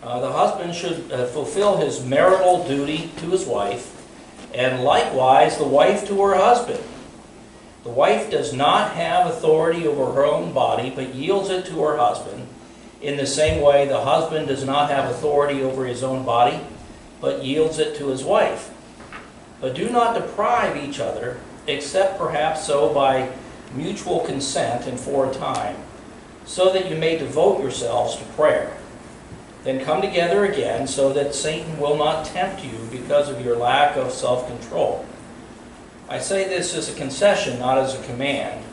The husband should fulfill his marital duty to his wife, and likewise the wife to her husband. The wife does not have authority over her own body, but yields it to her husband. In the same way, the husband does not have authority over his own body, but yields it to his wife. But do not deprive each other, except perhaps so by mutual consent and for a time, so that you may devote yourselves to prayer. Then come together again, so that Satan will not tempt you because of your lack of self-control. I say this as a concession, not as a command.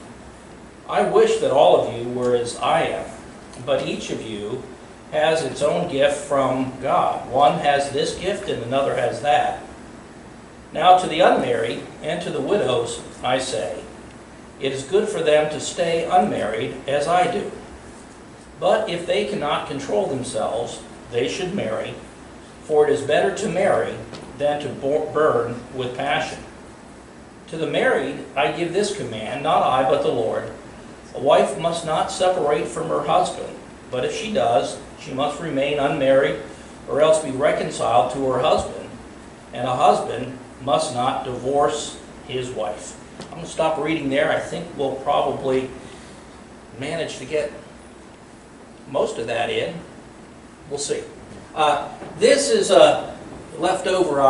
I wish that all of you were as I am, but each of you has its own gift from God. One has this gift and another has that. Now to the unmarried and to the widows I say, it is good for them to stay unmarried as I do. But if they cannot control themselves, they should marry, for it is better to marry than to burn with passion. To the married I give this command, not I, but the Lord. A wife must not separate from her husband, but if she does, she must remain unmarried, or else be reconciled to her husband. And a husband must not divorce his wife. I'm going to stop reading there. I think we'll probably manage to get most of that in. We'll see. This is a leftover.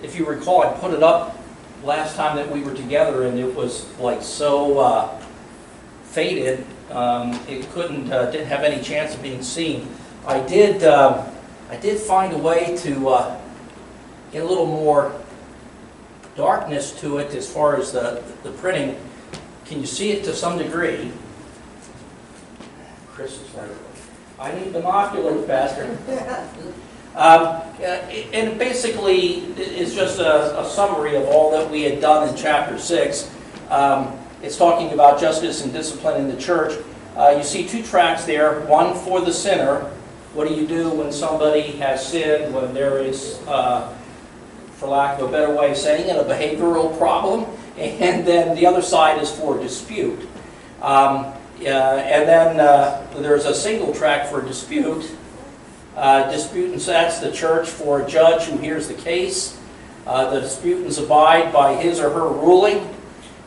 If you recall, I put it up last time that we were together, and it was like so faded. It didn't have any chance of being seen. I did find a way to get a little more darkness to it as far as the printing. Can you see it to some degree? Chris is right. I need binoculars, Pastor. And basically, it's just a summary of all that we had done in chapter 6. It's talking about justice and discipline in the church. You see two tracks there. One for the sinner. What do you do when somebody has sinned, when there is, for lack of a better way of saying it, a behavioral problem? And then the other side is for dispute. And then there's a single track for dispute. Disputants, that's the church for a judge who hears the case. The disputants abide by his or her ruling.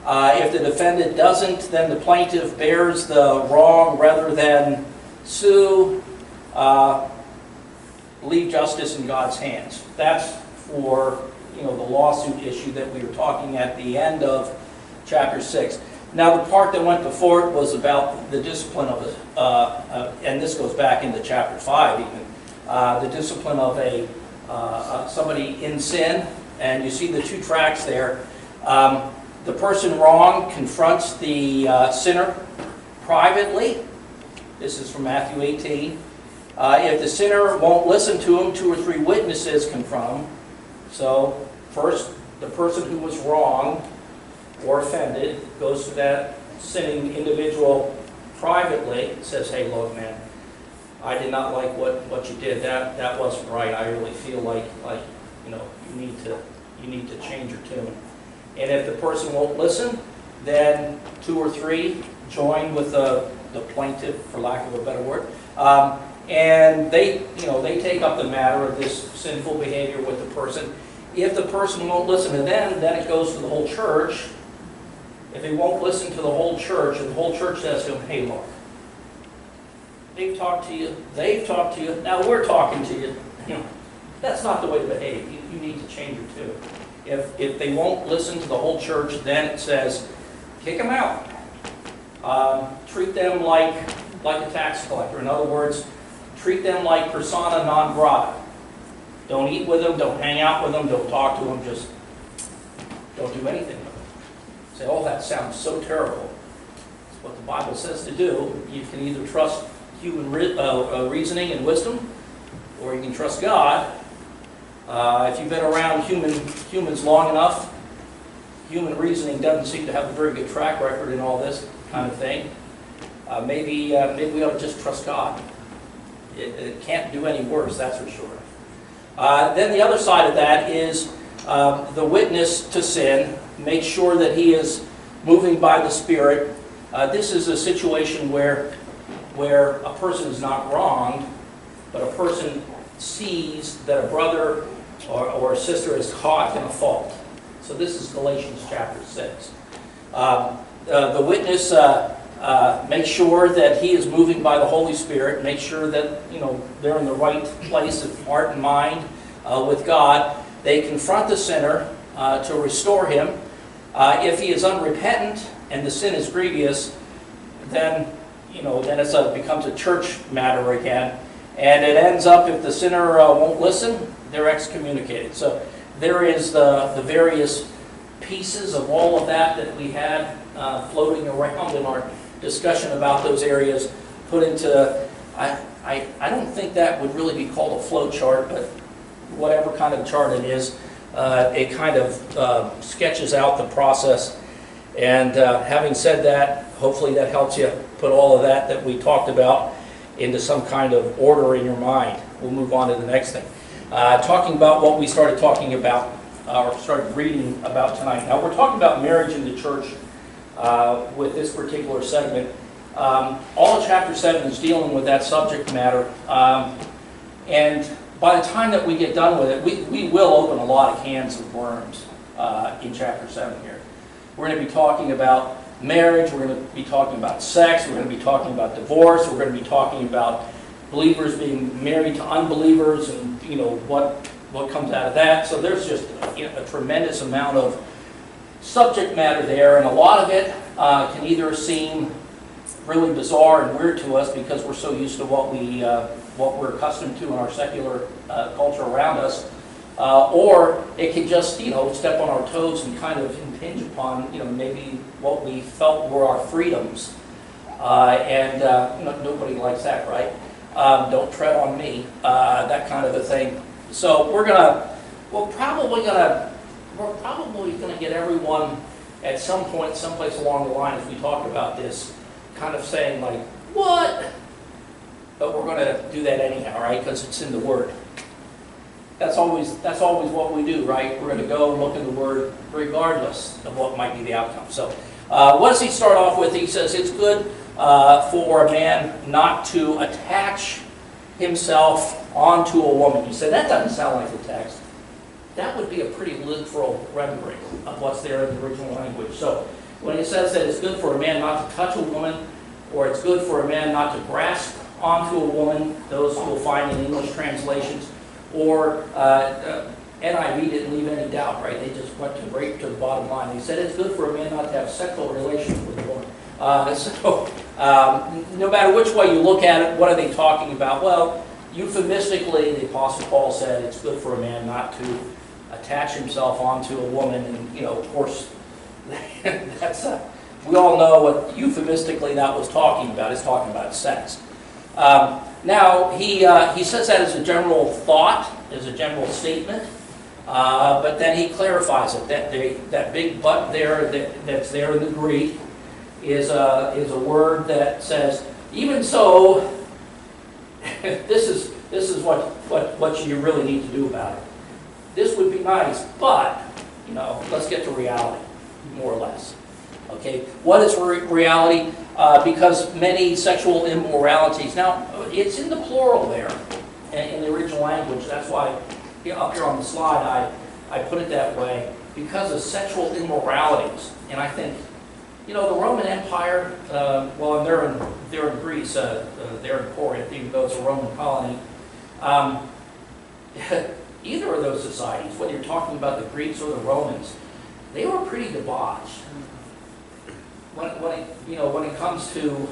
If the defendant doesn't, then the plaintiff bears the wrong rather than sue. Leave justice in God's hands. That's for the lawsuit issue that we were talking at the end of chapter 6. Now the part that went before it was about the discipline of and this goes back into chapter 5 even, the discipline of somebody in sin. And you see the two tracks there. The person wrong confronts the sinner privately. This is from Matthew 18. If the sinner won't listen to him, 2 or 3 witnesses confront him. So first, the person who was wrong or offended goes to that sinning individual privately and says, hey, look, man, I did not like what you did. That wasn't right. I really feel like you need to change your tune. And if the person won't listen, then 2 or 3 join with the plaintiff, for lack of a better word, and they take up the matter of this sinful behavior with the person. If the person won't listen to them, then it goes to the whole church. If they won't listen to the whole church, and the whole church says to them, hey, look, they've talked to you, now we're talking to you. That's not the way to behave. You need to change your tune. If they won't listen to the whole church, then it says, kick them out. Treat them like a tax collector. In other words, treat them like persona non grata. Don't eat with them, don't hang out with them, don't talk to them, just don't do anything with them. Say, oh, that sounds so terrible. It's what the Bible says to do. You can either trust human reasoning and wisdom, or you can trust God. If you've been around humans long enough, human reasoning doesn't seem to have a very good track record in all this kind of thing. Maybe we ought to just trust God. It can't do any worse, that's for sure. Then the other side of that is the witness to sin. Make sure that he is moving by the Spirit. This is a situation where a person is not wronged, but a person sees that a brother or a sister is caught in a fault. So this is Galatians chapter 6. The witness makes sure that he is moving by the Holy Spirit, make sure that they're in the right place of heart and mind with God. They confront the sinner to restore him. If he is unrepentant and the sin is grievous, then it becomes a church matter again, and it ends up, if the sinner won't listen, they're excommunicated. So there is the various pieces of all of that we had floating around in our discussion about those areas, put into, I don't think that would really be called a flow chart, but whatever kind of chart it is, it kind of sketches out the process. And having said that, hopefully that helps you put all of that we talked about into some kind of order in your mind. We'll move on to the next thing. Talking about what we started talking about, or started reading about tonight. Now we're talking about marriage in the church with this particular segment. All of chapter 7 is dealing with that subject matter. And by the time that we get done with it, we will open a lot of cans of worms in chapter 7 here. We're going to be talking about marriage, we're going to be talking about sex, we're going to be talking about divorce, we're going to be talking about believers being married to unbelievers, and what comes out of that. So there's just a tremendous amount of subject matter there, and a lot of it can either seem really bizarre and weird to us because we're so used to what we're accustomed to in our secular culture around us, or it can just step on our toes and kind of impinge upon maybe what we felt were our freedoms, and nobody likes that, right? Don't tread on me, that kind of a thing. So we're probably gonna get everyone at some point, someplace along the line, as we talk about this, kind of saying like, what? But we're going to do that anyhow, right? Because it's in the Word. That's always what we do, right? We're going to go and look in the Word regardless of what might be the outcome. So what does he start off with? He says it's good for a man not to attach himself onto a woman. You say, that doesn't sound like the text. That would be a pretty literal rendering of what's there in the original language. So when it says that it's good for a man not to touch a woman, or it's good for a man not to grasp onto a woman, those you'll find in English translations, or NIV didn't leave any doubt, right? They just went right to the bottom line. They said it's good for a man not to have sexual relations with a woman. No matter which way you look at it, what are they talking about? Well, euphemistically, the Apostle Paul said it's good for a man not to attach himself onto a woman, and of course, that's we all know what euphemistically that was talking about. It's talking about sex. Now he says that as a general thought, as a general statement, but then he clarifies it. That big but there that's there in the Greek is a word that says, even so, this is what you really need to do about it. This would be nice, but let's get to reality, more or less. Okay, what is reality? Because many sexual immoralities. Now, it's in the plural there in the original language. That's why up here on the slide I put it that way, because of sexual immoralities. And I think, the Roman Empire, and they're in Greece, they're in Corinth, even though it's a Roman colony. Either of those societies, whether you're talking about the Greeks or the Romans, they were pretty debauched. When it comes to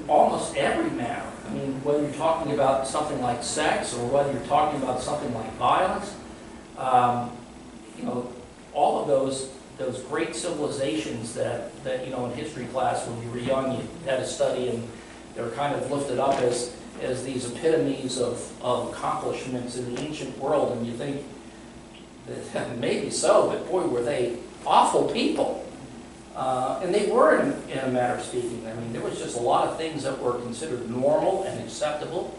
almost every matter, I mean, whether you're talking about something like sex or whether you're talking about something like violence, all of those great civilizations that in history class when you were young you had to study, and they're kind of lifted up as these epitomes of accomplishments in the ancient world, and you think that maybe so, but boy, were they awful people. And they were, in a matter of speaking. I mean, there was just a lot of things that were considered normal and acceptable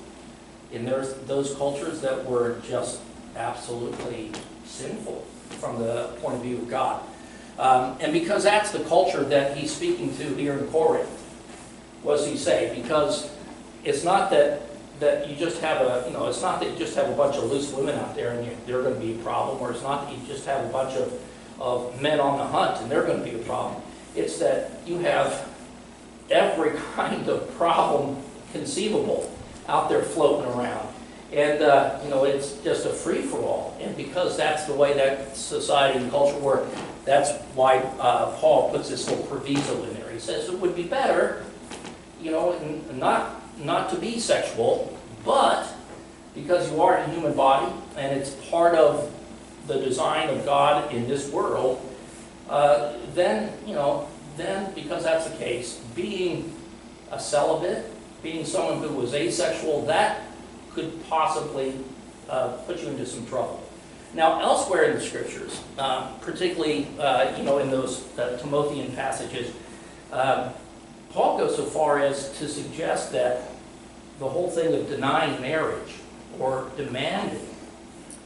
in those cultures that were just absolutely sinful from the point of view of God. And because that's the culture that he's speaking to here in Corinth, what does he say? Because it's not that that you just have it's not that you just have a bunch of loose women out there and they're going to be a problem, or it's not that you just have a bunch of men on the hunt and they're going to be a problem. It's that you have every kind of problem conceivable out there floating around. And, it's just a free-for-all. And because that's the way that society and culture work, that's why Paul puts this little proviso in there. He says it would be better, not to be sexual, but because you are a human body and it's part of the design of God in this world, then because that's the case, being a celibate, being someone who was asexual, that could possibly put you into some trouble. Now, elsewhere in the Scriptures, particularly in those Timothean passages, Paul goes so far as to suggest that the whole thing of denying marriage or demanding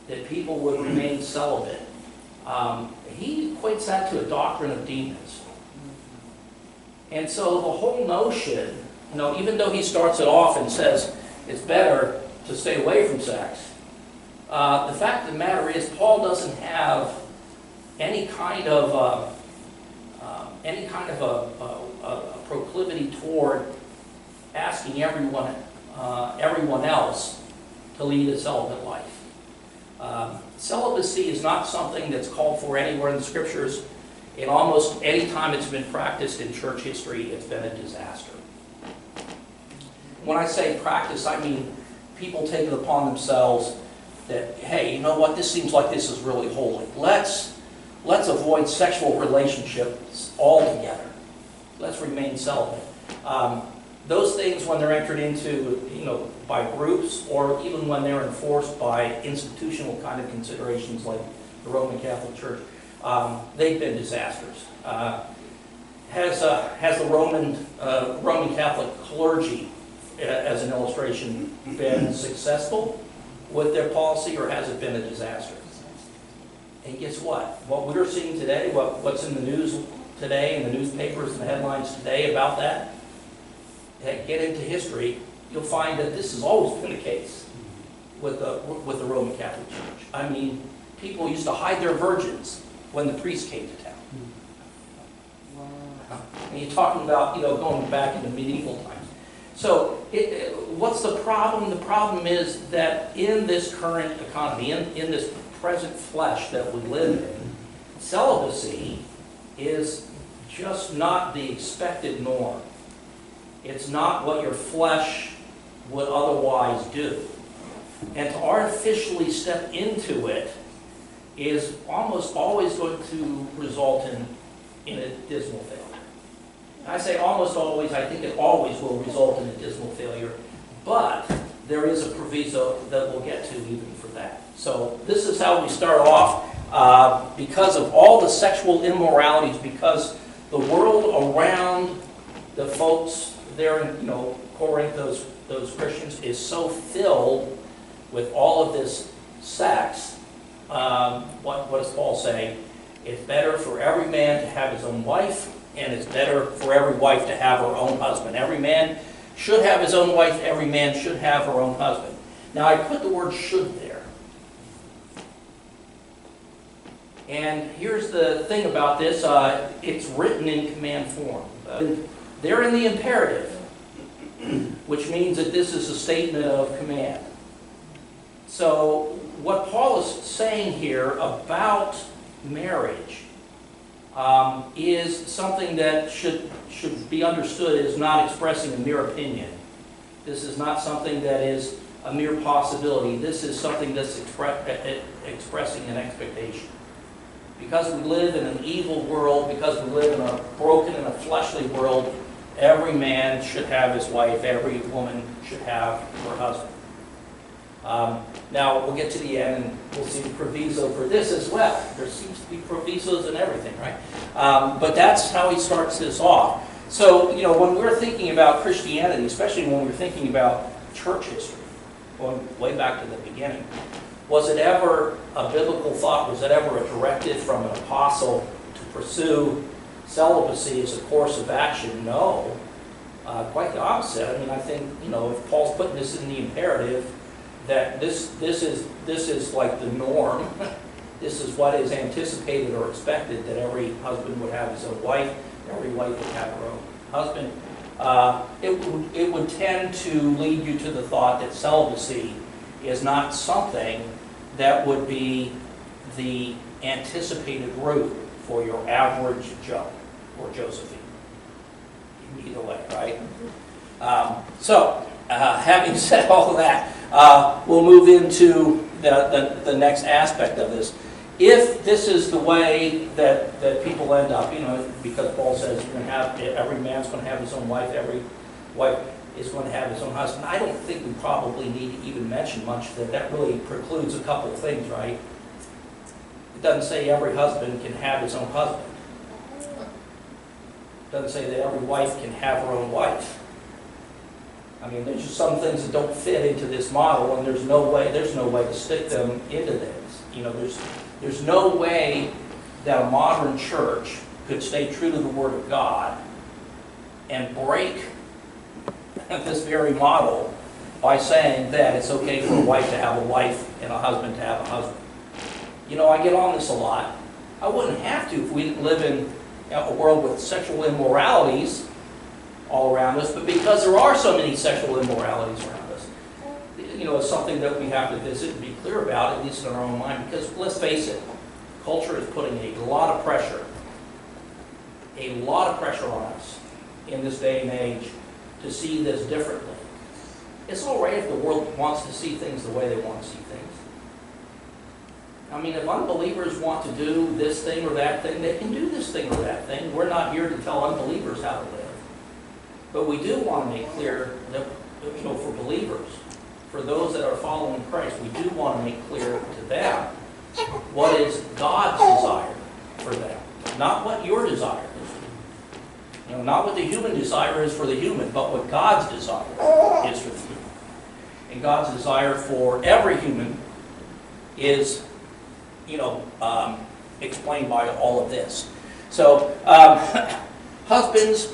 that people would remain celibate, he equates that to a doctrine of demons. And so the whole notion, even though he starts it off and says it's better to stay away from sex, the fact of the matter is Paul doesn't have any kind of a proclivity toward asking everyone else to lead a celibate life. Celibacy is not something that's called for anywhere in the Scriptures. And almost any time it's been practiced in church history, it's been a disaster. When I say practice, I mean people take it upon themselves that, hey, you know what, this seems like this is really holy. Let's avoid sexual relationships altogether. Let's remain celibate. Those things, when they're entered into, by groups, or even when they're enforced by institutional kind of considerations like the Roman Catholic Church, they've been disasters. Has the Roman Catholic clergy, as an illustration, been successful with their policy, or has it been a disaster? And guess what? What we're seeing today, what's in the news today, in the newspapers and the headlines today about that, get into history, you'll find that this has always been the case with the Roman Catholic Church. I mean, people used to hide their virgins when the priest came to town. Wow. And you're talking about, going back into medieval times. So, what's the problem? The problem is that in this current economy, in this present flesh that we live in, celibacy is just not the expected norm. It's not what your flesh would otherwise do. And to artificially step into it is almost always going to result in a dismal failure. I say almost always, I think it always will result in a dismal failure, but there is a proviso that we'll get to even for that. So this is how we start off. Because of all the sexual immoralities, because the world around the folks there in Corinth, those Christians, is so filled with all of this sex, what does Paul say? It's better for every man to have his own wife, and it's better for every wife to have her own husband. Every man should have his own wife, every man should have her own husband. Now I put the word should there. And here's the thing about this, it's written in command form. They're in the imperative, which means that this is a statement of command. So what Paul is saying here about marriage is something that should be understood as not expressing a mere opinion. This is not something that is a mere possibility. This is something that's expressing an expectation. Because we live in an evil world, because we live in a broken and a fleshly world, every man should have his wife, every woman should have her husband. Now, we'll get to the end and we'll see the proviso for this as well. There seems to be provisos in everything, right? But that's how he starts this off. So, when we're thinking about Christianity, especially when we're thinking about church history, going way back to the beginning, was it ever a biblical thought? Was it ever a directive from an apostle to pursue celibacy as a course of action? No. Quite the opposite. I mean, I think, if Paul's putting this in the imperative, that this is like the norm. This is what is anticipated or expected, that every husband would have his own wife, every wife would have her own husband. It would tend to lead you to the thought that celibacy is not something that would be the anticipated route for your average Joe or Josephine. Either way, right? Having said all of that, we'll move into the next aspect of this. If this is the way that people end up, because Paul says you're going to have, every man's going to have his own wife, every wife is going to have his own husband. I don't think we probably need to even mention much that really precludes a couple of things, right? It doesn't say every husband can have his own husband. It doesn't say that every wife can have her own wife. I mean, there's just some things that don't fit into this model, and there's no way to stick them into this. There's no way that a modern church could stay true to the Word of God and break this very model by saying that it's okay for a wife to have a wife and a husband to have a husband. I get on this a lot. I wouldn't have to if we didn't live in a world with sexual immoralities all around us, but because there are so many sexual immoralities around us, it's something that we have to visit and be clear about, at least in our own mind, because let's face it, culture is putting a lot of pressure on us in this day and age to see this differently. It's all right if the world wants to see things the way they want to see things. I mean, if unbelievers want to do this thing or that thing, they can do this thing or that thing. We're not here to tell unbelievers how to live. But we do want to make clear that, for believers, for those that are following Christ, we do want to make clear to them what is God's desire for them, not what your desire is. Not what the human desire is for the human, but what God's desire is for the human. And God's desire for every human is, explained by all of this. So, husbands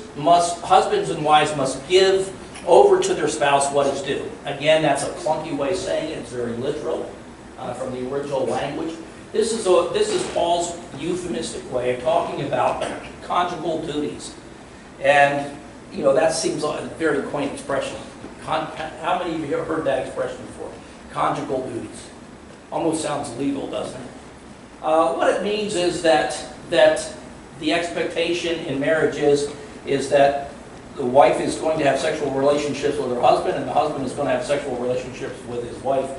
and wives must give over to their spouse what is due. Again, that's a clunky way of saying it. It's very literal from the original language. This is Paul's euphemistic way of talking about conjugal duties. And, that seems like a very quaint expression. How many of you have heard that expression before? Conjugal duties. Almost sounds legal, doesn't it? What it means is that the expectation in marriage is that the wife is going to have sexual relationships with her husband, and the husband is going to have sexual relationships with his wife.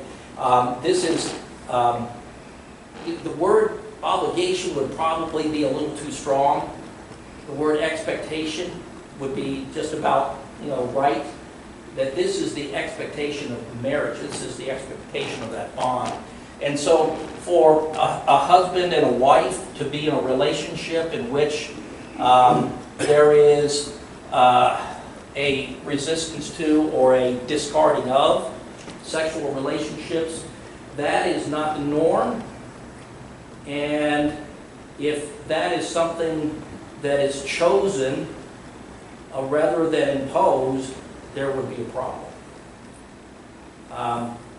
The word obligation would probably be a little too strong. The word expectation would be just about, right. That this is the expectation of marriage. This is the expectation of that bond. And so for a husband and a wife to be in a relationship in which there is a resistance to or a discarding of sexual relationships, that is not the norm. And if that is something that is chosen rather than imposed, there would be a problem.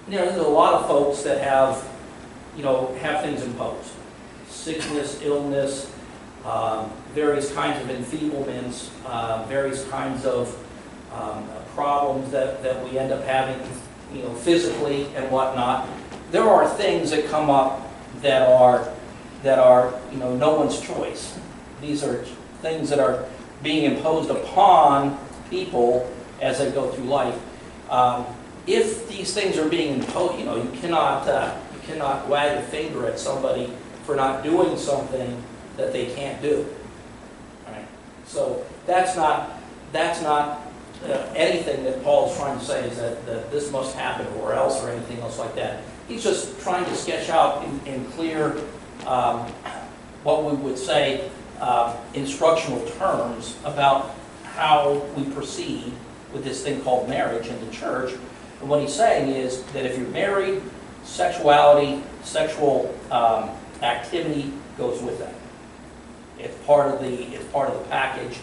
There's a lot of folks that have things imposed. Sickness, illness, various kinds of enfeeblements, various kinds of problems that we end up having, physically and whatnot. There are things that come up that are no one's choice. These are things that are being imposed upon people as they go through life. If these things are being imposed, you cannot wag a finger at somebody for not doing something that they can't do. Right? So that's not anything that Paul is trying to say is that this must happen or else or anything else like that. He's just trying to sketch out in clear what we would say instructional terms about how we proceed with this thing called marriage in the church. And what he's saying is that if you're married, sexuality, sexual activity goes with that. It's part of the package,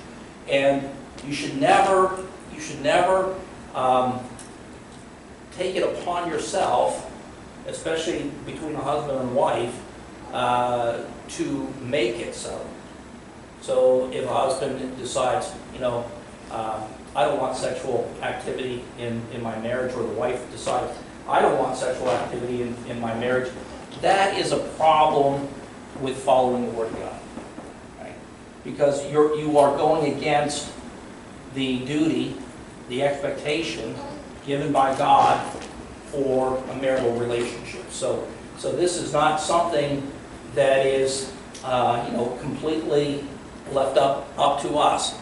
and you should never You should never take it upon yourself, especially between a husband and wife, to make it so. So if a husband decides, I don't want sexual activity in my marriage, or the wife decides, I don't want sexual activity in my marriage, that is a problem with following the Word of God. Right? Because you are going against the duty, the expectation given by God for a marital relationship. So this is not something that is completely left up to us.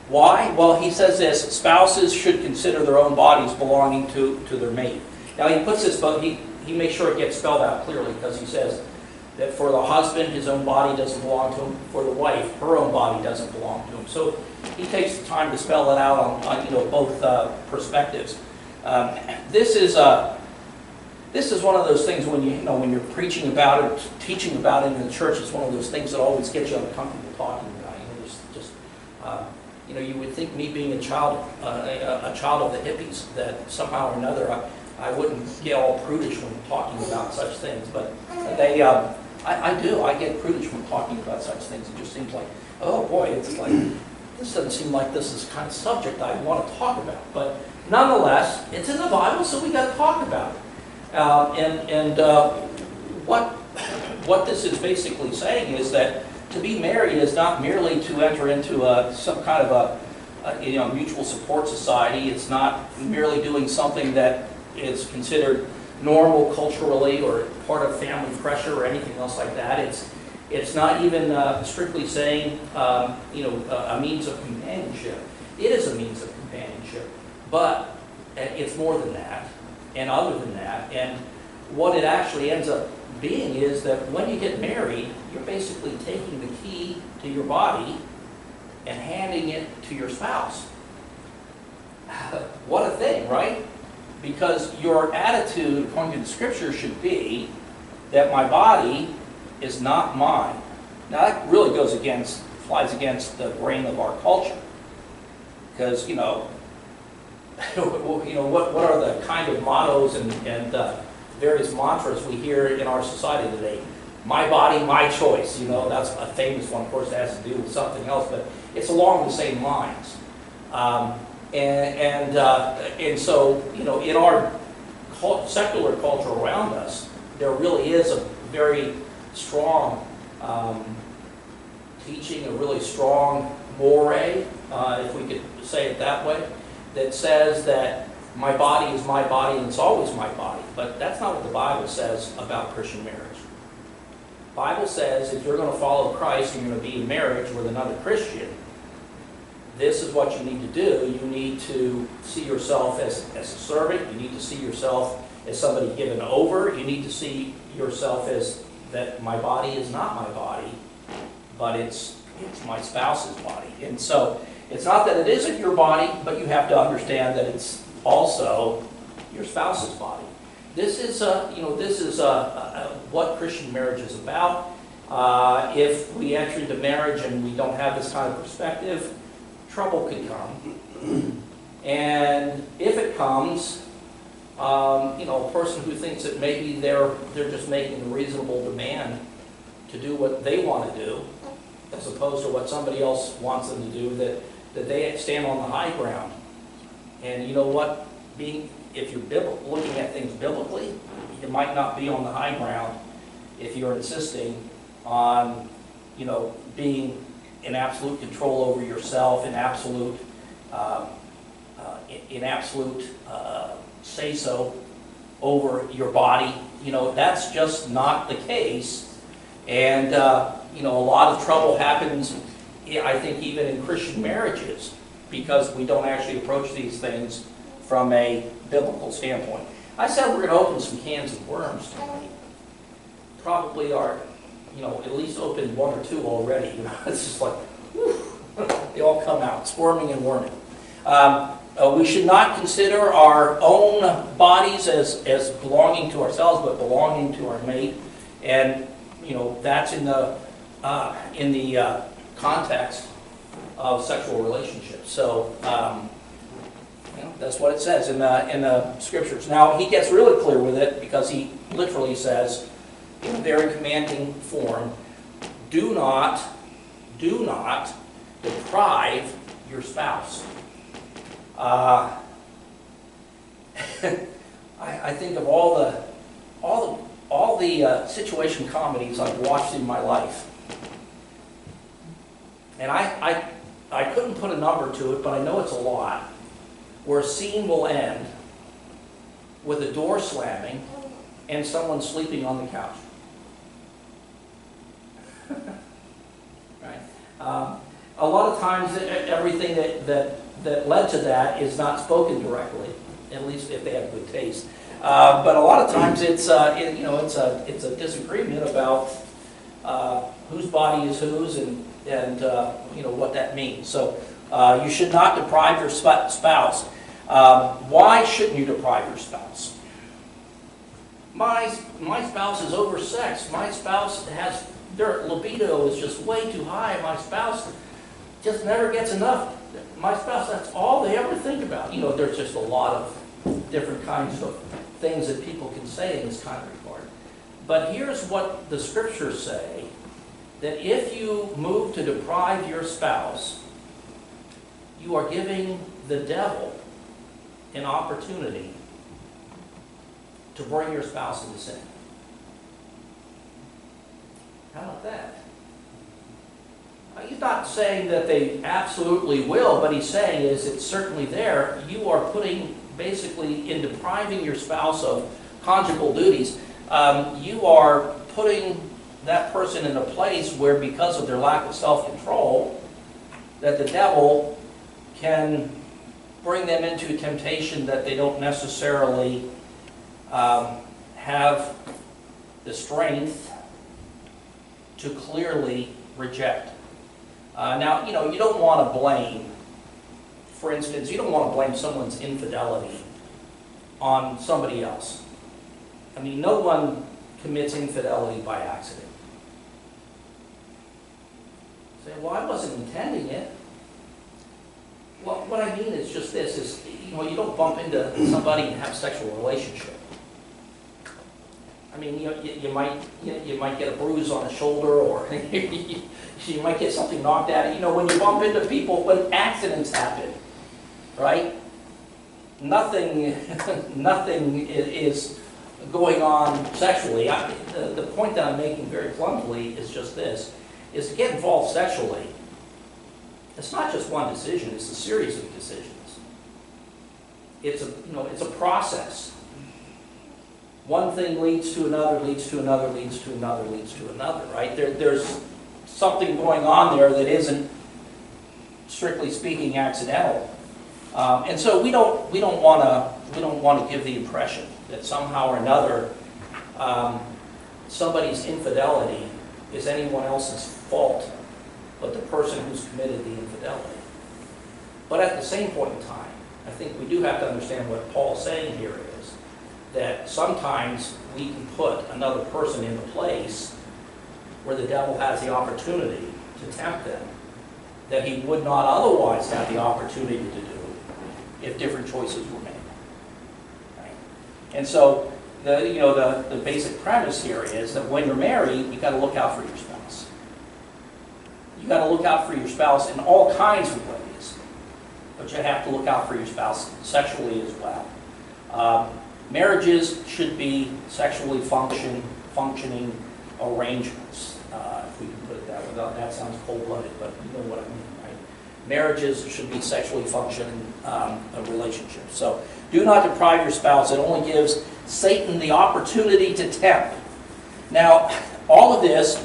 Why? Well, he says this: spouses should consider their own bodies belonging to their mate. Now he puts this, but he makes sure it gets spelled out clearly, because he says that for the husband, his own body doesn't belong to him. For the wife, her own body doesn't belong to him. So he takes the time to spell it out on both perspectives. This is one of those things when you're preaching about it, teaching about it in the church. It's one of those things that always gets you uncomfortable talking about. You would think me being a child of the hippies, that somehow or another I wouldn't get all prudish when talking about such things. But I do. I get prudish when talking about such things. It just seems like, oh boy, it's like, this doesn't seem like this is the kind of subject I want to talk about. But nonetheless, it's in the Bible, so we got to talk about it. What this is basically saying is that to be married is not merely to enter into some kind of a mutual support society. It's not merely doing something that is considered normal culturally or part of family pressure or anything else like that. It's not even strictly saying a means of companionship. It is a means of companionship, but it's more than that and other than that. And what it actually ends up being is that when you get married, you're basically taking the key to your body and handing it to your spouse. What a thing, right? Because your attitude, according to the Scripture, should be that my body is not mine. Now that really flies against the grain of our culture. Because, what are the kind of mottos and various mantras we hear in our society today? My body, my choice. That's a famous one. Of course, it has to do with something else, but it's along the same lines. And so, in our secular culture around us, there really is a very strong teaching, a really strong moray, if we could say it that way, that says that my body is my body and it's always my body. But that's not what the Bible says about Christian marriage. The Bible says if you're going to follow Christ and you're going to be in marriage with another Christian, this is what you need to do. You need to see yourself as a servant. You need to see yourself as somebody given over. You need to see yourself as that my body is not my body, but it's my spouse's body. And so it's not that it isn't your body, but you have to understand that it's also your spouse's body. This is what Christian marriage is about. If we enter into marriage and we don't have this kind of perspective, trouble could come. And if it comes, a person who thinks that maybe they're just making a reasonable demand to do what they want to do, as opposed to what somebody else wants them to do, that they stand on the high ground. And you know what? If you're looking at things biblically, you might not be on the high ground if you're insisting on, being in absolute control over yourself, in absolute say-so over your body. That's just not the case. And, a lot of trouble happens, I think, even in Christian marriages, because we don't actually approach these things from a biblical standpoint. I said we're going to open some cans of worms tonight. Probably are, at least opened one or two already. It's just like, whew, they all come out, squirming and worming. We should not consider our own bodies as belonging to ourselves, but belonging to our mate. And, that's in the context of sexual relationships. So, that's what it says in the scriptures. Now, he gets really clear with it because he literally says, in a very commanding form, do not deprive your spouse. I think of all the situation comedies I've watched in my life, and I couldn't put a number to it, but I know it's a lot, where a scene will end with a door slamming and someone sleeping on the couch. Right? A lot of times, everything that led to that is not spoken directly, at least if they have good taste. But a lot of times, it's a disagreement about whose body is whose and what that means. So you should not deprive your spouse. Why shouldn't you deprive your spouse? My spouse is oversexed. My spouse has, their libido is just way too high. My spouse just never gets enough. My spouse, that's all they ever think about. There's just a lot of different kinds of things that people can say in this kind of regard. But here's what the scriptures say, that if you move to deprive your spouse, you are giving the devil an opportunity to bring your spouse into sin. How about that? He's not saying that they absolutely will, but he's saying is it's certainly there. You are putting, basically, in depriving your spouse of conjugal duties, you are putting that person in a place where, because of their lack of self-control, that the devil can bring them into a temptation that they don't necessarily have the strength to clearly reject. Now, you don't want to blame, for instance, you don't want to blame someone's infidelity on somebody else. I mean, no one commits infidelity by accident. Say, well, I wasn't intending it. Well, what I mean is just this, is, you don't bump into somebody and have a sexual relationship. I mean, you might get a bruise on the shoulder, or you might get something knocked at you. When you bump into people, when accidents happen, right? Nothing is going on sexually. The point that I'm making very bluntly is just this, is to get involved sexually. It's not just one decision, it's a series of decisions. It's a process. One thing leads to another, leads to another, leads to another, leads to another, right? There's something going on there that isn't, strictly speaking, accidental. And so we don't want to give the impression that somehow or another somebody's infidelity is anyone else's fault but the person who's committed the infidelity. But at the same point in time, I think we do have to understand what Paul's saying here is that sometimes we can put another person in a place where the devil has the opportunity to tempt them that he would not otherwise have the opportunity to do if different choices were made. Right? And so the basic premise here is that when you're married, you've got to look out for your spouse. You've got to look out for your spouse in all kinds of ways, but you have to look out for your spouse sexually as well. Marriages should be sexually functioning arrangements, if we can put it that way. That sounds cold-blooded, but you know what I mean, right? Marriages should be sexually functioning relationships. So do not deprive your spouse. It only gives Satan the opportunity to tempt. Now, all of this,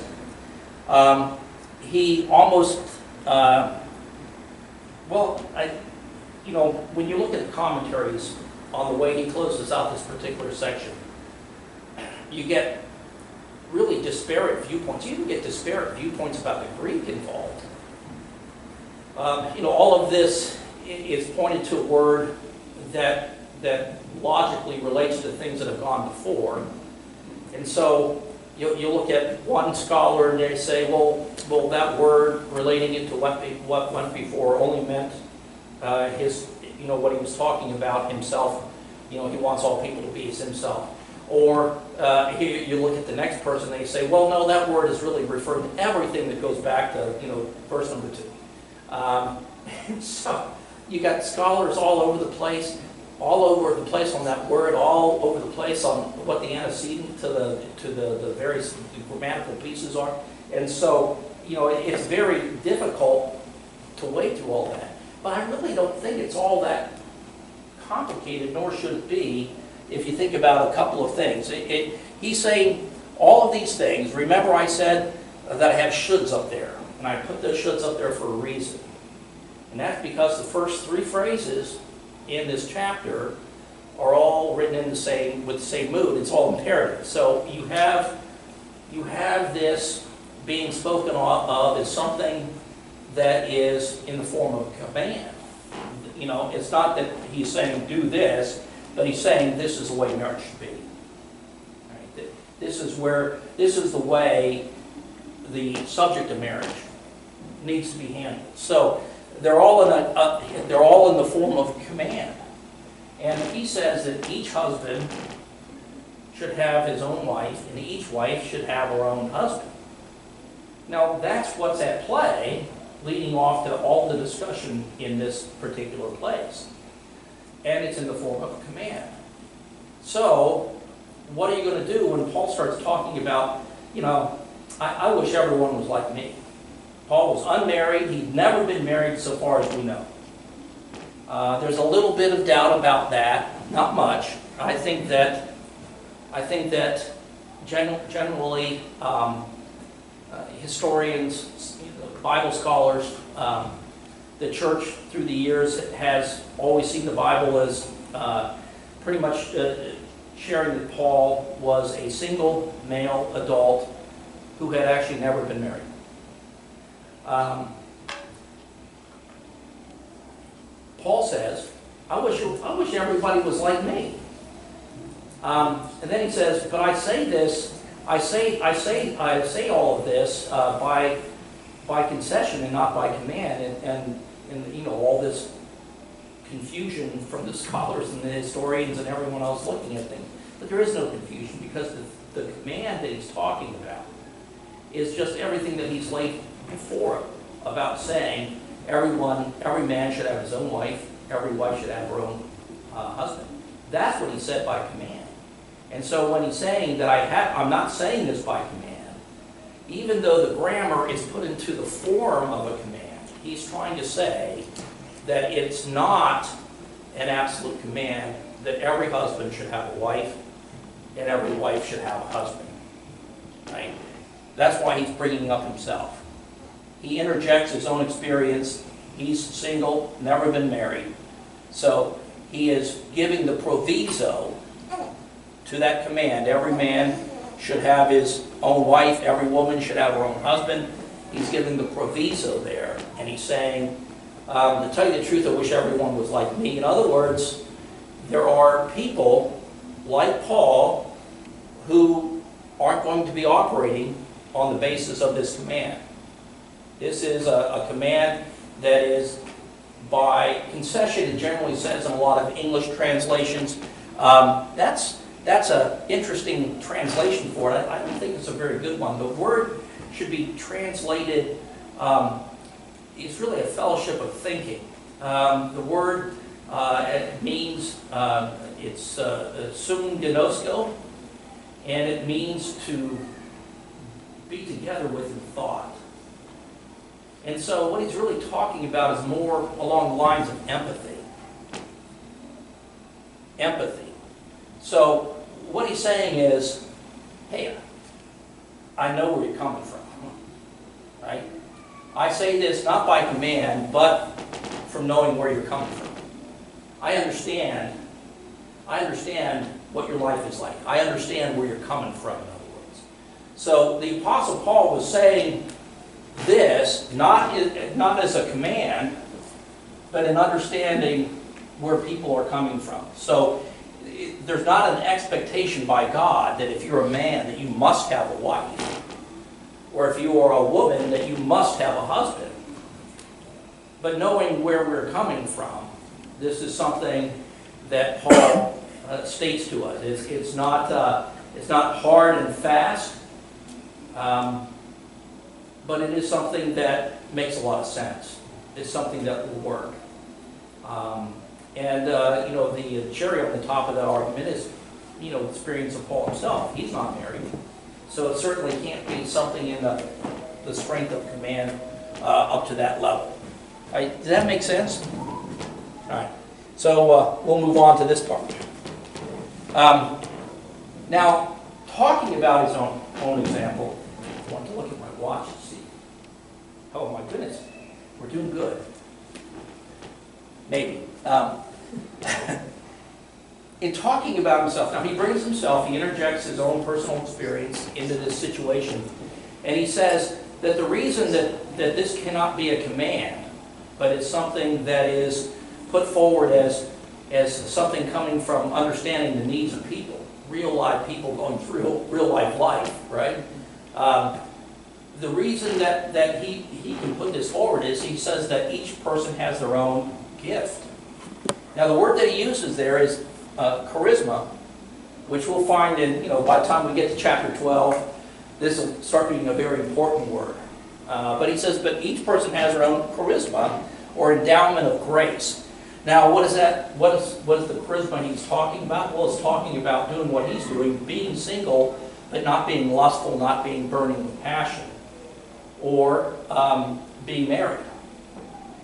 he almost, when you look at the commentaries on the way he closes out this particular section, you get really disparate viewpoints. You even get disparate viewpoints about the Greek involved. All of this is pointed to a word that logically relates to things that have gone before. And so you look at one scholar and they say, well, that word relating it to what went before only meant what he was talking about himself. He wants all people to be as himself. Or here you look at the next person, they say, well, no, that word is really referring to everything that goes back to, verse number 2. So you got scholars all over the place on that word, all over the place on what the antecedent to the various grammatical pieces are. And so, it's very difficult to wade through all that. But I really don't think it's all that complicated, nor should it be, if you think about a couple of things. He's saying all of these things. Remember I said that I have shoulds up there, and I put those shoulds up there for a reason. And that's because the first 3 phrases in this chapter are all written with the same mood. It's all imperative. So you have this being spoken of as something that is in the form of a command. It's not that he's saying do this, but he's saying this is the way marriage should be. Right? This is the way the subject of marriage needs to be handled. So they're all in the form of a command. And he says that each husband should have his own wife, and each wife should have her own husband. Now, that's what's at play, leading off to all the discussion in this particular place. And it's in the form of a command. So, what are you going to do when Paul starts talking about, I wish everyone was like me. Paul was unmarried. He'd never been married so far as we know. There's a little bit of doubt about that, not much. I think that generally historians, Bible scholars, the church through the years has always seen the Bible as pretty much sharing that Paul was a single male adult who had actually never been married. Paul says, I wish everybody was like me. And then he says, but I say this, I say all of this by concession and not by command, and all this confusion from the scholars and the historians and everyone else looking at things. But there is no confusion, because the command that he's talking about is just everything that he's laid before him about saying every man should have his own wife, every wife should have her own husband. That's what he said by command. And so when he's saying that I'm not saying this by command, even though the grammar is put into the form of a command, he's trying to say that it's not an absolute command that every husband should have a wife and every wife should have a husband. Right? That's why he's bringing up himself. He interjects his own experience. He's single, never been married. So he is giving the proviso to that command. Every man should have his own wife. Every woman should have her own husband. He's giving the proviso there. And he's saying, to tell you the truth, I wish everyone was like me. In other words, there are people like Paul who aren't going to be operating on the basis of this command. This is a command that is by concession. It generally says in a lot of English translations. That's an interesting translation for it. I don't think it's a very good one. The word should be translated, it's really a fellowship of thinking. The word it means, it's sum gnosko, and it means to be together with in thought. And so what he's really talking about is more along the lines of empathy. Empathy. So what he's saying is, hey, I know where you're coming from. Right? I say this not by command, but from knowing where you're coming from. I understand what your life is like. I understand where you're coming from, in other words. So the Apostle Paul was saying this, not as a command, but in understanding where people are coming from. So there's not an expectation by God that if you're a man that you must have a wife, or if you are a woman that you must have a husband. But knowing where we're coming from, this is something that Paul states to us. It's not hard and fast, but it is something that makes a lot of sense. It's something that will work. The cherry on the top of that argument is, the experience of Paul himself. He's not married. So it certainly can't be something in the strength of command up to that level. Does that make sense? All right. So we'll move on to this part. Now, talking about his own example, I want to look at my watch and see. Oh my goodness, we're doing good. Maybe. In talking about himself, now he brings himself, he interjects his own personal experience into this situation, and he says that the reason that this cannot be a command, but it's something that is put forward as something coming from understanding the needs of people, real life people going through real life, right? The reason that he can put this forward is he says that each person has their own gift. Now the word that he uses there is charisma, which we'll find in, by the time we get to chapter 12, this will start being a very important word. But he says, but each person has their own charisma, or endowment of grace. Now, what is that? What is the charisma he's talking about? Well, it's talking about doing what he's doing, being single, but not being lustful, not being burning with passion, or being married.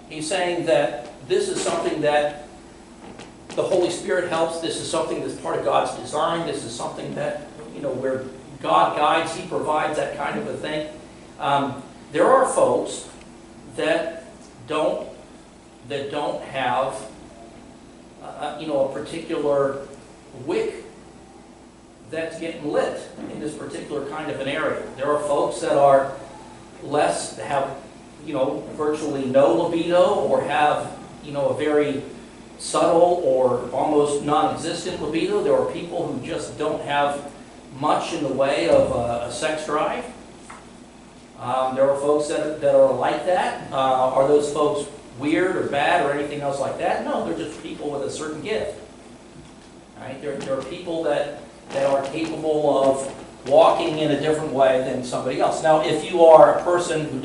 He's saying that this is something that the Holy Spirit helps. This is something that's part of God's design. This is something that, where God guides, He provides that kind of a thing. There are folks that don't have, a particular wick that's getting lit in this particular kind of an area. There are folks that are have virtually no libido, or have, a very subtle or almost non-existent libido. There are people who just don't have much in the way of a sex drive. There are folks that are like that. Are those folks weird or bad or anything else like that? No, they're just people with a certain gift. Right? There are people that are capable of walking in a different way than somebody else. Now, if you are a person who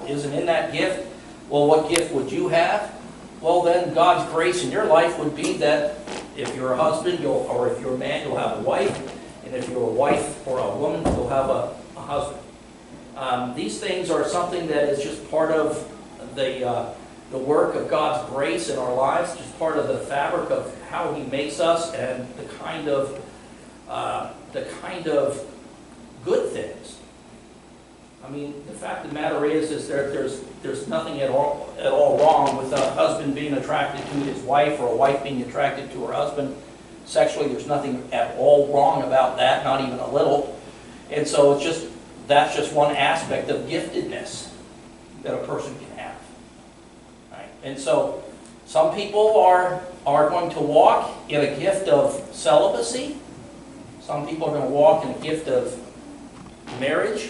isn't in that gift, well, what gift would you have? Well, then God's grace in your life would be that if you're a husband, or if you're a man, you'll have a wife, and if you're a wife or a woman, you'll have a husband. These things are something that is just part of the work of God's grace in our lives, just part of the fabric of how He makes us, and the kind of good things. I mean, the fact of the matter is there's nothing at all wrong with a husband being attracted to his wife, or a wife being attracted to her husband sexually. There's nothing at all wrong about that, not even a little. And so that's just one aspect of giftedness that a person can have. Right? And so some people are going to walk in a gift of celibacy. Some people are going to walk in a gift of marriage.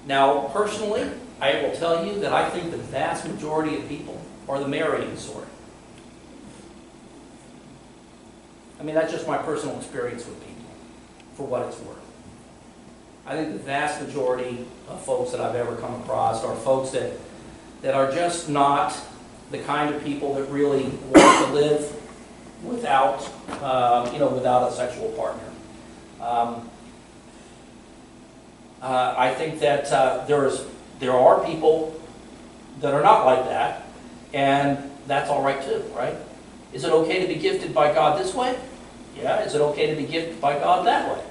Now, personally, I will tell you that I think the vast majority of people are the marrying sort. I mean, that's just my personal experience with people, for what it's worth. I think the vast majority of folks that I've ever come across are folks that are just not the kind of people that really want to live without a sexual partner. I think that there are people that are not like that, and that's all right too, right? Is it okay to be gifted by God this way? Yeah. Is it okay to be gifted by God that way?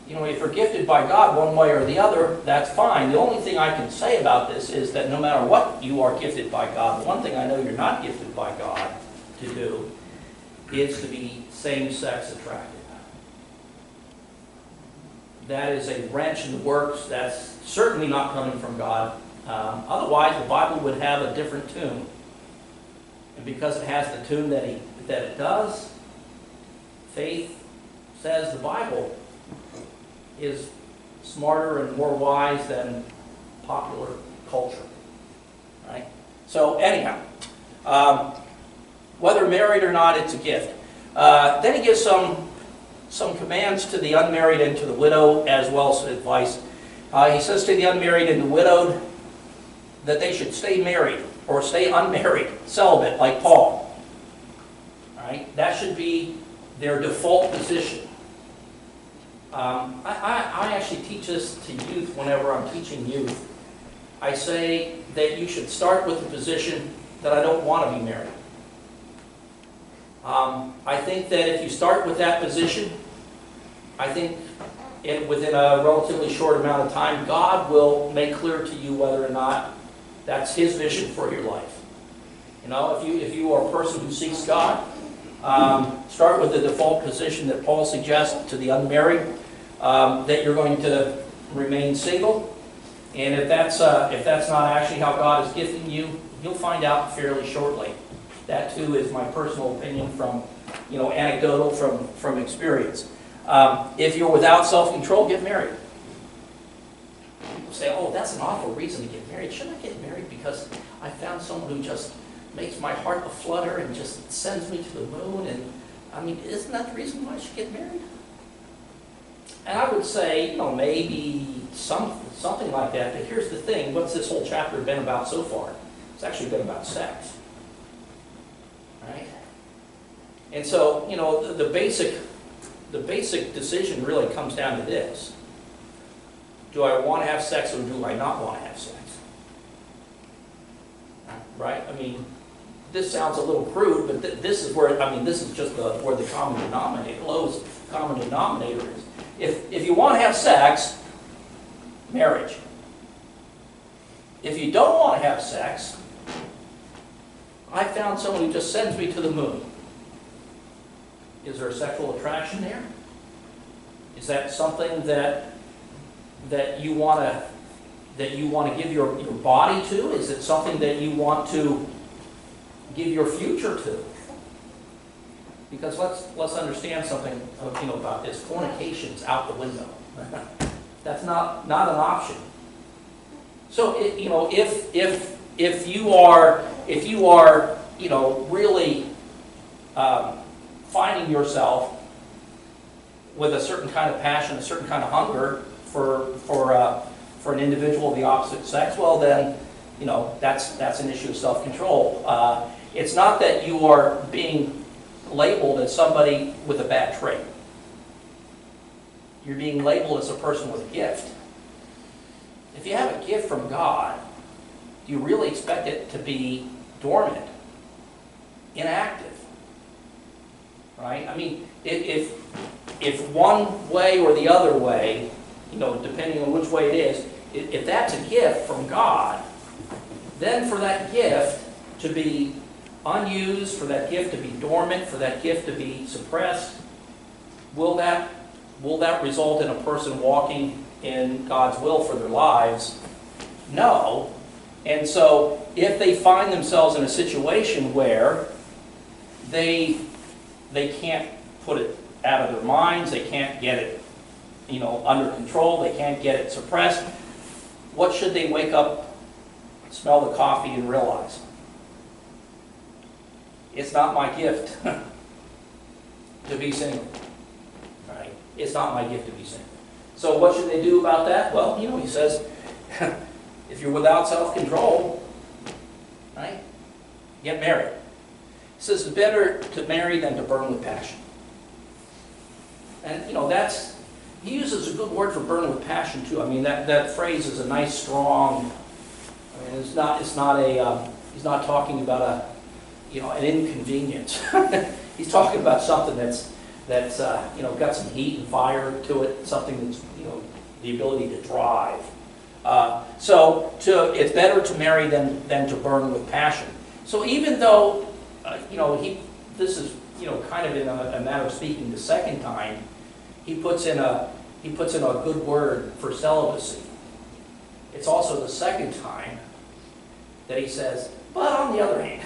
If you're gifted by God one way or the other, that's fine. The only thing I can say about this is that no matter what you are gifted by God, the one thing I know you're not gifted by God to do is to be same-sex attracted. That is a wrench in the works. That's certainly not coming from God. Otherwise, the Bible would have a different tune. And because it has the tune that it does, faith says the Bible is smarter and more wise than popular culture, right? So anyhow, whether married or not, it's a gift. Then he gives some commands to the unmarried and to the widow, as well as advice. He says to the unmarried and the widowed that they should stay married or stay unmarried, celibate, like Paul. All right? That should be their default position. I actually teach this to youth whenever I'm teaching youth. I say that you should start with the position that I don't want to be married. I think that if you start with that position, I think within a relatively short amount of time, God will make clear to you whether or not that's His vision for your life. You know, if you are a person who seeks God, start with the default position that Paul suggests to the unmarried, that you're going to remain single. And if that's not actually how God is gifting you, you'll find out fairly shortly. That too is my personal opinion from, anecdotal from experience. If you're without self-control, get married. People say, oh, that's an awful reason to get married. Should I get married because I found someone who just makes my heart aflutter and just sends me to the moon? And isn't that the reason why I should get married? And I would say, maybe something like that. But here's the thing: what's this whole chapter been about so far? It's actually been about sex, right? And so, the basic decision really comes down to this: do I want to have sex or do I not want to have sex? Right? This sounds a little crude, but this is where this is just where the common denominator, lowest common denominator is. If you want to have sex, marriage. If you don't want to have sex, I found someone who just sends me to the moon. Is there a sexual attraction there? Is that something that you want to give your body to? Is it something that you want to give your future to? Because let's understand something about this. Fornication's out the window. That's not an option. So if you are really finding yourself with a certain kind of passion, a certain kind of hunger for an individual of the opposite sex, well then, that's an issue of self-control. It's not that you are being labeled as somebody with a bad trait. You're being labeled as a person with a gift. If you have a gift from God, do you really expect it to be dormant, inactive? Right? If one way or the other way, depending on which way it is, if that's a gift from God, then for that gift to be unused, for that gift to be dormant, for that gift to be suppressed, will that result in a person walking in God's will for their lives? No. And so if they find themselves in a situation where they can't put it out of their minds, they can't get it under control, they can't get it suppressed, what should they wake up, smell the coffee, and realize? It's not my gift to be single. Right? It's not my gift to be single. So what should they do about that? Well, he says, if you're without self-control, right, get married. He says it's better to marry than to burn with passion. And he uses a good word for burn with passion too. That phrase is a nice, strong. He's not talking about an inconvenience. He's talking about something that's got some heat and fire to it, something that's the ability to drive. It's better to marry than to burn with passion. So even though this is kind of in a matter of speaking the second time, he puts in a good word for celibacy. It's also the second time that he says, but on the other hand.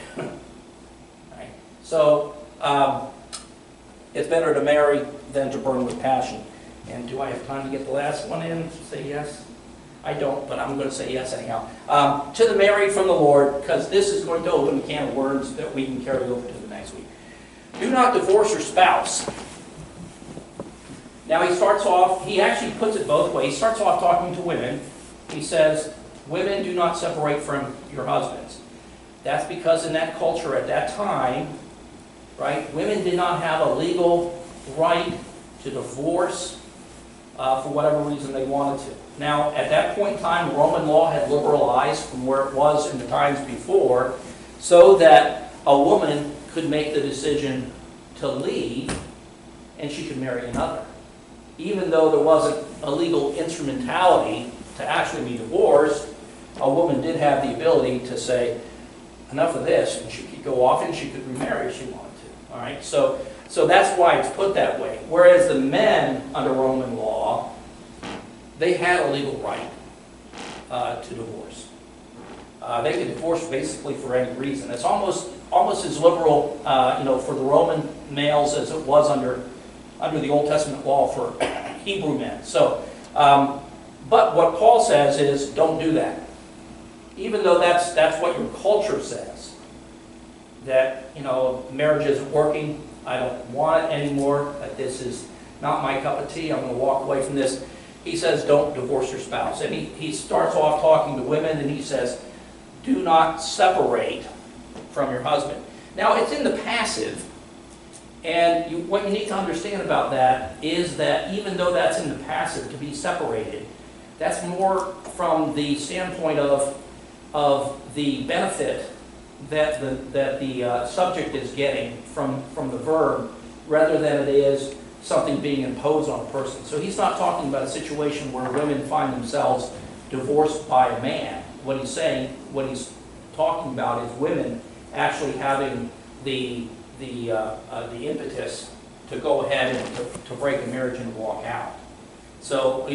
Right? So It's better to marry than to burn with passion. And do I have time to get the last one in? Say yes? I don't, but I'm going to say yes anyhow. To the married from the Lord, because this is going to open a can of worms that we can carry over to the next week. Do not divorce your spouse. Now he actually puts it both ways. He starts off talking to women. He says, women, do not separate from your husbands. That's because in that culture at that time, right, women did not have a legal right to divorce for whatever reason they wanted to. Now, at that point in time, Roman law had liberalized from where it was in the times before, so that a woman could make the decision to leave and she could marry another. Even though there wasn't a legal instrumentality to actually be divorced, a woman did have the ability to say, enough of this, and she could go off and she could remarry if she wanted to. All right, so that's why it's put that way. Whereas the men under Roman law, they had a legal right to divorce. They could divorce basically for any reason. It's almost as liberal, for the Roman males as it was under the Old Testament law for Hebrew men. So, but what Paul says is, don't do that. Even though that's what your culture says, that marriage isn't working, I don't want it anymore, that this is not my cup of tea, I'm going to walk away from this. He says, don't divorce your spouse. And he starts off talking to women, and he says, do not separate from your husband. Now, it's in the passive, and what you need to understand about that is that even though that's in the passive, to be separated, that's more from the standpoint of the benefit that the subject is getting from the verb, rather than it is something being imposed on a person. So he's not talking about a situation where women find themselves divorced by a man. What he's talking about is women actually having the impetus to go ahead and to break a marriage and walk out. So,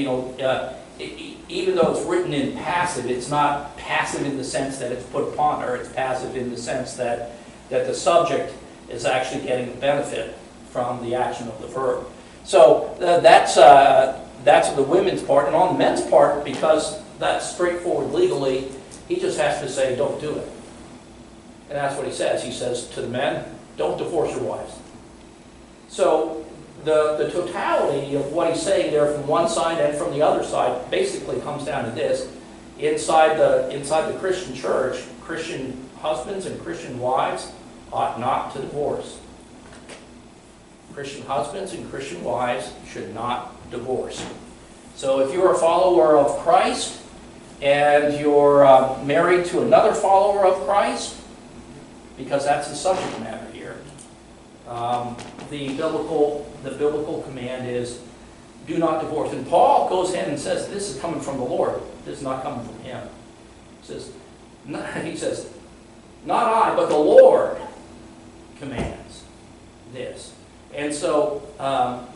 even though it's written in passive, it's not passive in the sense that it's put upon her. It's passive in the sense that the subject is actually getting the benefit from the action of the verb. So that's the women's part. And on the men's part, because that's straightforward legally, he just has to say, don't do it. And that's what he says. He says to the men, don't divorce your wives. So the totality of what he's saying there from one side and from the other side basically comes down to this. Inside the Christian church, Christian husbands and Christian wives ought not to divorce. Christian husbands and Christian wives should not divorce. So if you're a follower of Christ and you're married to another follower of Christ, because that's the subject matter here, the biblical command is do not divorce. And Paul goes ahead and says this is coming from the Lord. This is not coming from him. He says, not I, but the Lord commands this. And so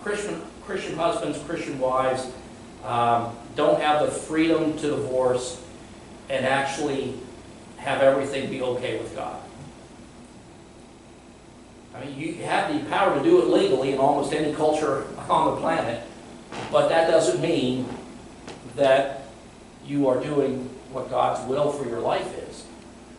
Christian husbands, Christian wives don't have the freedom to divorce and actually have everything be okay with God. I mean, you have the power to do it legally in almost any culture on the planet, but that doesn't mean that you are doing what God's will for your life is.